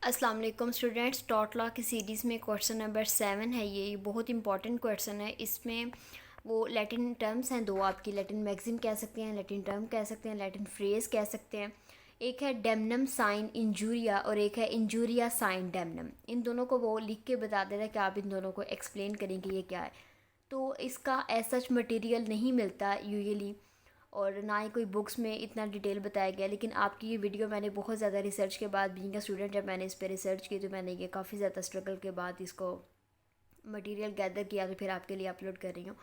अस्सलाम वालेकुम students. Taught law की सीरीज़ में क्वेश्चन नंबर 7 है। ये बहुत इंपॉर्टेंट क्वेश्चन है। इसमें वो लैटिन टर्म्स हैं दो आपकी, लैटिन मैगज़ीन कह सकते हैं, लैटिन टर्म कह सकते हैं, लैटिन फ्रेज़ कह सकते हैं। एक है डेमनम साइन इंजूरिया और एक है इंजूरिया साइन डेमनम। इन दोनों को वो लिख के बता देता है कि आप इन दोनों को एक्सप्लेन करेंगे ये क्या है। तो इसका एज सच मटेरियल नहीं मिलता यूजुअली, और ना ही कोई बुक्स में इतना डिटेल बताया गया। लेकिन आपकी ये वीडियो मैंने बहुत ज़्यादा रिसर्च के बाद, बीइंग अ स्टूडेंट जब मैंने इस पर रिसर्च की तो मैंने ये काफ़ी ज़्यादा स्ट्रगल के बाद इसको मटेरियल गैदर किया, तो फिर आपके लिए अपलोड कर रही हूँ।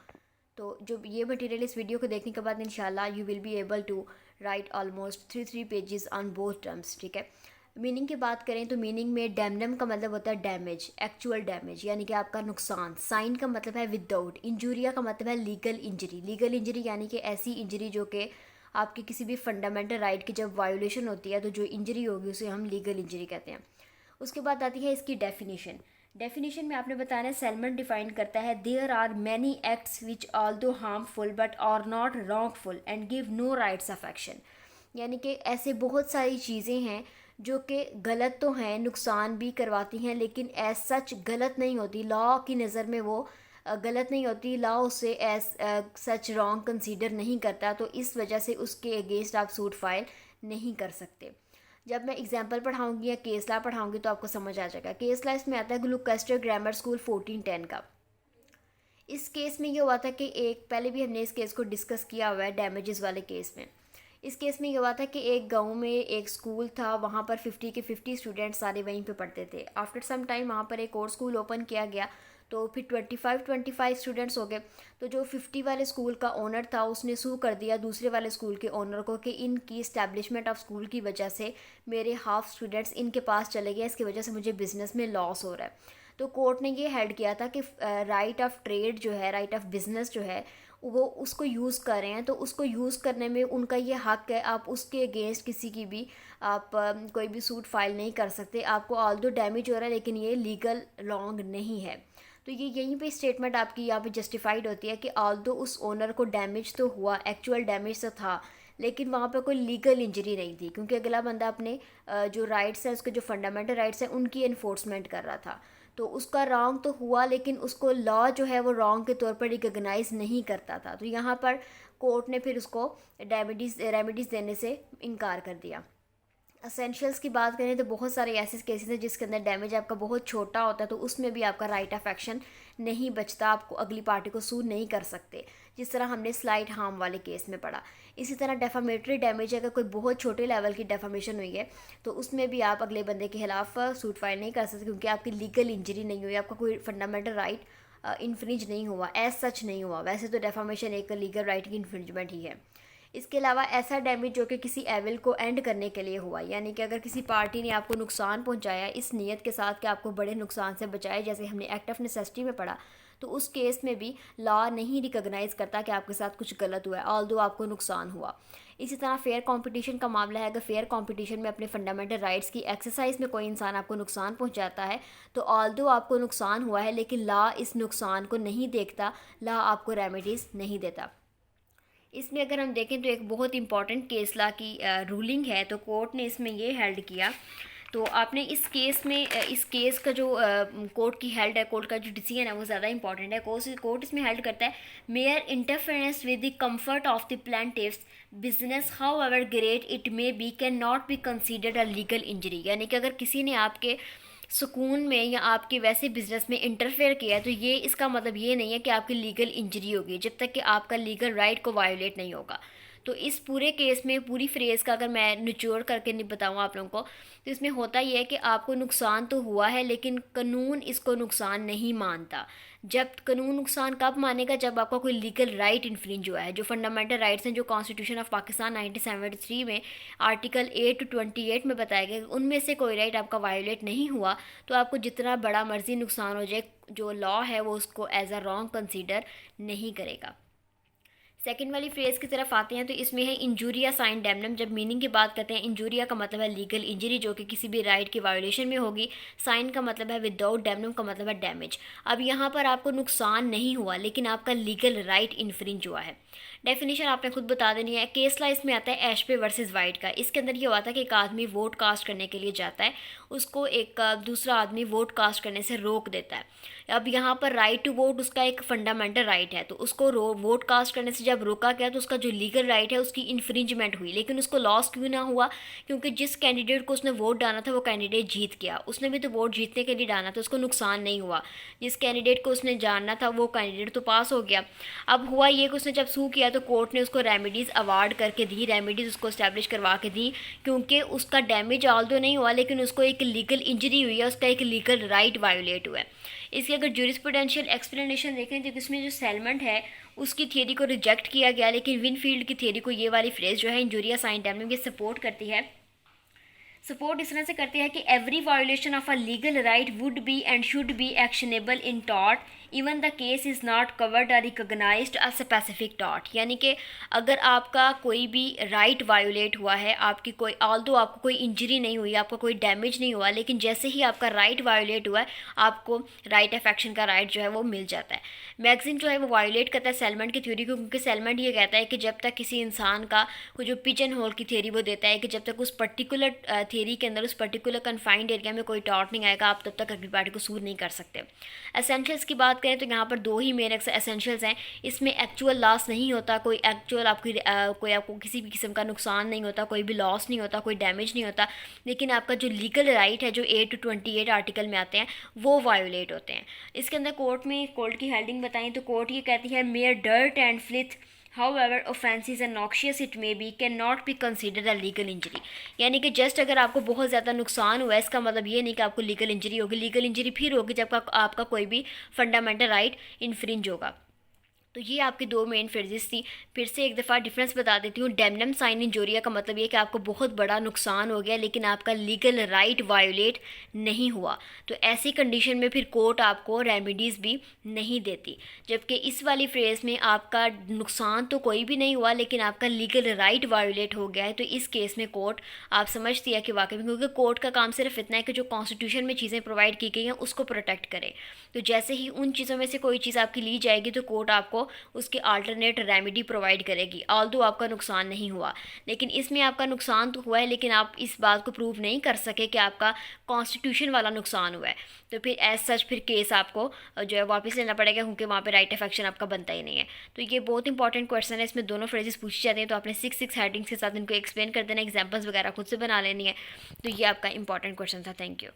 तो जो ये मटेरियल इस वीडियो को देखने के बाद इंशाल्लाह you will be able to write almost three pages on both terms. ठीक है। मीनिंग की बात करें तो मीनिंग में डैमनम का मतलब होता है डैमेज, एक्चुअल डैमेज, यानी कि आपका नुकसान। साइन का मतलब है विदाउट। इंजूरिया का मतलब है लीगल इंजरी। लीगल इंजरी यानी कि ऐसी इंजरी जो कि आपके किसी भी फंडामेंटल राइट की जब वायोलेशन होती है तो जो इंजरी होगी उसे हम लीगल इंजरी कहते हैं। उसके बाद आती है इसकी डेफिनेशन। डेफिनेशन में आपने बताना है, सेलमन डिफाइन करता है there are many acts which although harmful but are not wrongful and give no rights of action. यानी कि ऐसे बहुत सारी चीज़ें हैं जो कि गलत तो हैं, नुकसान भी करवाती हैं, लेकिन एज सच गलत नहीं होती। लॉ की नज़र में वो गलत नहीं होती। लॉ उसे एज सच रॉन्ग कंसीडर नहीं करता, तो इस वजह से उसके अगेंस्ट आप सूट फाइल नहीं कर सकते। जब मैं एग्जांपल पढ़ाऊंगी या केस लॉ पढ़ाऊंगी तो आपको समझ आ जाएगा। केस लॉ इसमें आता है ग्लूकास्टर ग्रामर स्कूल 1410 का। इस केस में ये हुआ था कि एक, पहले भी हमने इस केस को डिस्कस किया हुआ है डैमेजेस वाले केस में। इस केस में ये हुआ था कि एक गांव में एक स्कूल था, वहाँ पर 50 के 50 स्टूडेंट्स सारे वहीं पे पढ़ते थे। आफ्टर सम टाइम वहाँ पर एक और स्कूल ओपन किया गया, तो फिर 25 स्टूडेंट्स हो गए। तो जो 50 वाले स्कूल का ओनर था उसने सू कर दिया दूसरे वाले स्कूल के ओनर को कि इनकी इस्टेब्लिशमेंट ऑफ स्कूल की वजह से मेरे हाफ स्टूडेंट्स इनके पास चले गए, इसकी वजह से मुझे बिज़नेस में लॉस हो रहा है। तो कोर्ट ने ये हेल्ड किया था कि राइट ऑफ ट्रेड जो है, राइट ऑफ बिजनेस जो है, वो उसको यूज़ कर रहे हैं, तो उसको यूज़ करने में उनका ये हक है। आप उसके अगेंस्ट किसी की भी आप कोई भी सूट फाइल नहीं कर सकते। आपको ऑल दो डैमेज हो रहा है लेकिन ये लीगल रॉन्ग नहीं है। तो ये यहीं पे स्टेटमेंट आपकी यहाँ पे जस्टिफाइड होती है कि ऑल दो उस ओनर को डैमेज तो हुआ, एक्चुअल डैमेज तो था, लेकिन वहाँ पर कोई लीगल इंजरी नहीं थी, क्योंकि अगला बंदा अपने जो राइट्स हैं, उसके जो फंडामेंटल राइट्स हैं, उनकी इन्फोर्समेंट कर रहा था। तो उसका रॉन्ग तो हुआ लेकिन उसको लॉ जो है वो रॉन्ग के तौर पर रिकॉग्नाइज नहीं करता था। तो यहाँ पर कोर्ट ने फिर उसको रेमेडीज़ देने से इनकार कर दिया। असेंशियल्स की बात करें तो बहुत सारे ऐसे केसेस हैं जिसके अंदर डैमेज आपका बहुत छोटा होता है, तो उसमें भी आपका राइट ऑफ एक्शन नहीं बचता, आपको अगली पार्टी को सू नहीं कर सकते, जिस तरह हमने स्लाइट हार्म वाले केस में पढ़ा। इसी तरह डेफामेटरी डैमेज, अगर कोई बहुत छोटे लेवल की डेफामेशन हुई है तो उसमें भी आप अगले बंदे के खिलाफ सूट फाइल नहीं कर सकते, क्योंकि आपकी लीगल इंजरी नहीं हुई, आपका कोई फंडामेंटल राइट इन्फ्रिंज नहीं हुआ, एज सच नहीं हुआ। वैसे तो डेफामेशन एक लीगल राइट की इन्फ्रिंजमेंट ही है। इसके अलावा ऐसा डैमेज जो कि किसी एविल को एंड करने के लिए हुआ, यानी कि अगर किसी पार्टी ने आपको नुकसान पहुंचाया इस नीयत के साथ कि आपको बड़े नुकसान से बचाए, जैसे हमने एक्ट ऑफ नेसेसिटी में पढ़ा, तो उस केस में भी लॉ नहीं रिकॉग्नाइज करता कि आपके साथ कुछ गलत हुआ है, ऑल्दो आपको नुकसान हुआ। इसी तरह फेयर कंपटीशन का मामला है। अगर फेयर कंपटीशन में अपने फंडामेंटल राइट्स की एक्सरसाइज में कोई इंसान आपको नुकसान पहुंचाता है, तो ऑल्दो आपको नुकसान हुआ है लेकिन लॉ इस नुकसान को नहीं देखता, लॉ आपको रेमेडीज़ नहीं देता। इसमें अगर हम देखें तो एक बहुत इंपॉर्टेंट केस लॉ की रूलिंग है, तो कोर्ट ने इसमें ये हेल्ड किया। तो आपने इस केस में इस केस का जो कोर्ट की हेल्ड है, कोर्ट का जो डिसीजन है वो ज़्यादा इंपॉर्टेंट है। कोर्ट इसमें हेल्ड करता है, mere interference with the comfort of the plaintiff's business however great it may be can not be considered a legal injury. यानी कि अगर किसी ने आपके सुकून में या आपके वैसे बिजनेस में इंटरफेयर किया है तो ये इसका मतलब ये नहीं है कि आपकी लीगल इंजरी होगी, जब तक कि आपका लीगल राइट को वायोलेट नहीं होगा। तो इस पूरे केस में पूरी फ्रेज का अगर मैं निचोड़ करके नहीं बताऊँ आप लोगों को, तो इसमें होता यह है कि आपको नुकसान तो हुआ है लेकिन कानून इसको नुकसान नहीं मानता। जब कानून नुकसान कब मानेगा, जब आपका कोई लीगल राइट इन्फ्रिंज हुआ है। जो फंडामेंटल राइट्स हैं जो कॉन्स्टिट्यूशन ऑफ पाकिस्तान 1973 में आर्टिकल 8 to 28 में बताया गया, उनमें से कोई राइट आपका वायोलेट नहीं हुआ, तो आपको जितना बड़ा मर्जी नुकसान हो जाए, जो लॉ है वो उसको एज अ रॉन्ग कंसीडर नहीं करेगा। सेकंड वाली फ्रेज की तरफ आते हैं तो इसमें है इंजूरिया साइन डैमनम। जब मीनिंग की बात करते हैं, इंजूरिया का मतलब है लीगल इंजरी जो कि किसी भी राइट की वायोलेशन में होगी, साइन का मतलब है विदाउट, डैमनम का मतलब है डैमेज। अब यहाँ पर आपको नुकसान नहीं हुआ लेकिन आपका लीगल राइट इन्फ्रिंज हुआ है। डेफिनेशन आपने खुद बता देनी है। केस लॉ इसमें आता है एशपे वर्सेस वाइट का। इसके अंदर ये हुआ था कि एक आदमी वोट कास्ट करने के लिए जाता है, उसको एक दूसरा आदमी वोट कास्ट करने से रोक देता है। अब यहाँ पर राइट टू वोट उसका एक फंडामेंटल राइट है, तो उसको वोट कास्ट करने से जब रोका गया तो उसका जो लीगल राइट है उसकी इन्फ्रिंजमेंट हुई। लेकिन उसको लॉस क्यों ना हुआ? क्योंकि जिस कैंडिडेट को उसने वोट डाला था वो कैंडिडेट जीत गया, उसने भी तो वोट जीतने के लिए डाला था, उसको नुकसान नहीं हुआ। जिस कैंडिडेट को उसने जानना था वो कैंडिडेट तो पास हो गया। अब हुआ ये कि उसने जब सू किया तो कोर्ट ने उसको रेमेडीज़ अवार्ड करके दी, रेमेडीज़ उसको इस्टेब्लिश करवा के दी, क्योंकि उसका डैमेज ऑल्दो नहीं हुआ लेकिन उसको एक लीगल इंजरी हुई है, उसका एक लीगल राइट वायोलेट हुआ है। इसकी अगर ज्यूरिस्प्रूडेंशियल एक्सप्लेनेशन देखें तो इसमें जो सेलमेंट है उसकी थियरी को रिजेक्ट किया गया, लेकिन विनफील्ड की थियरी को ये वाली फ्रेज जो है इंजूरिया साइन टैम ये सपोर्ट करती है। सपोर्ट इस तरह से करती है कि every violation of a legal right would be and should be actionable in tort even the case is not covered और रिकॉग्नाइज्ड अ स्पेसिफिक टॉर्ट। यानी कि अगर आपका कोई भी राइट वायोलेट हुआ है, आपकी कोई ऑल्दो आपको कोई इंजरी नहीं हुई, आपका कोई डैमेज नहीं हुआ, लेकिन जैसे ही आपका राइट वायोलेट हुआ है आपको राइट ऑफ एक्शन का राइट जो है वो मिल जाता है। मैगजिम जो है वो वायोलेट करता है सेलमेंट की थ्योरी को, क्योंकि सेलमेंट ये कहता है कि जब तक किसी इंसान का जो पिजन होल की थ्योरी वो देता है कि जब तक उस पर्टिकुलर थ्योरी के अंदर उस पर्टिकुलर कन्फाइंड एरिया में कोई टॉर्ट नहीं आएगा आप तब तक अगली पार्टी को सूट नहीं कर सकते। एसेंशियल्स की बात करें तो यहाँ पर दो ही मेन एसेंशियल्स हैं। इसमें एक्चुअल लॉस नहीं होता, कोई एक्चुअल कोई आपको किसी भी किस्म का नुकसान नहीं होता, कोई भी लॉस नहीं होता, कोई डैमेज नहीं होता, लेकिन आपका जो लीगल राइट है जो 8 to 28 आर्टिकल में आते हैं वो वायोलेट होते हैं। इसके अंदर कोर्ट की हेल्डिंग बताएं तो कोर्ट ये कहती है mere dirt and filth however offenses and noxious it may be cannot be considered a legal injury। यानी कि जस्ट अगर आपको बहुत ज़्यादा नुकसान हुआ है इसका मतलब ये नहीं कि आपको लीगल इंजरी होगी। लीगल इंजरी फिर होगी जब आपका कोई भी फंडामेंटल राइट इन्फ्रिंज होगा। तो ये आपकी दो मेन फ्रेजेस थी। फिर से एक दफ़ा डिफरेंस बता देती हूँ। डेमनम साइन इंजोरिया का मतलब ये कि आपको बहुत बड़ा नुकसान हो गया लेकिन आपका लीगल राइट वायोलेट नहीं हुआ, तो ऐसी कंडीशन में फिर कोर्ट आपको रेमेडीज़ भी नहीं देती। जबकि इस वाली फ्रेज में आपका नुकसान तो कोई भी नहीं हुआ लेकिन आपका लीगल राइट वायोलेट हो गया है, तो इस केस में कोर्ट आप समझती है कि वाकई में, क्योंकि कोर्ट का काम सिर्फ इतना है कि जो कॉन्स्टिट्यूशन में चीज़ें प्रोवाइड की गई हैं उसको प्रोटेक्ट करे। तो जैसे ही उन चीज़ों में से कोई चीज़ आपकी ली जाएगी तो कोर्ट आपको उसकी अल्टरनेट रेमेडी प्रोवाइड करेगी, ऑल्दो आपका नुकसान नहीं हुआ। लेकिन इसमें आपका नुकसान तो हुआ है लेकिन आप इस बात को प्रूव नहीं कर सके कि आपका कॉन्स्टिट्यूशन वाला नुकसान हुआ है, तो फिर एज सच फिर केस आपको जो है वापस लेना पड़ेगा क्योंकि वहाँ पे राइट ऑफ एक्शन आपका बनता ही नहीं है। तो ये बहुत इंपॉर्टेंट क्वेश्चन है, इसमें दोनों फ्रेजेस पूछी जाती हैं, तो आपने 6 हेडिंग्स के साथ इनको एक्सप्लेन कर देना, एग्जाम्पल्स वगैरह खुद से बना लेनी है। तो ये आपका इंपॉर्टेंट क्वेश्चन था। Thank you.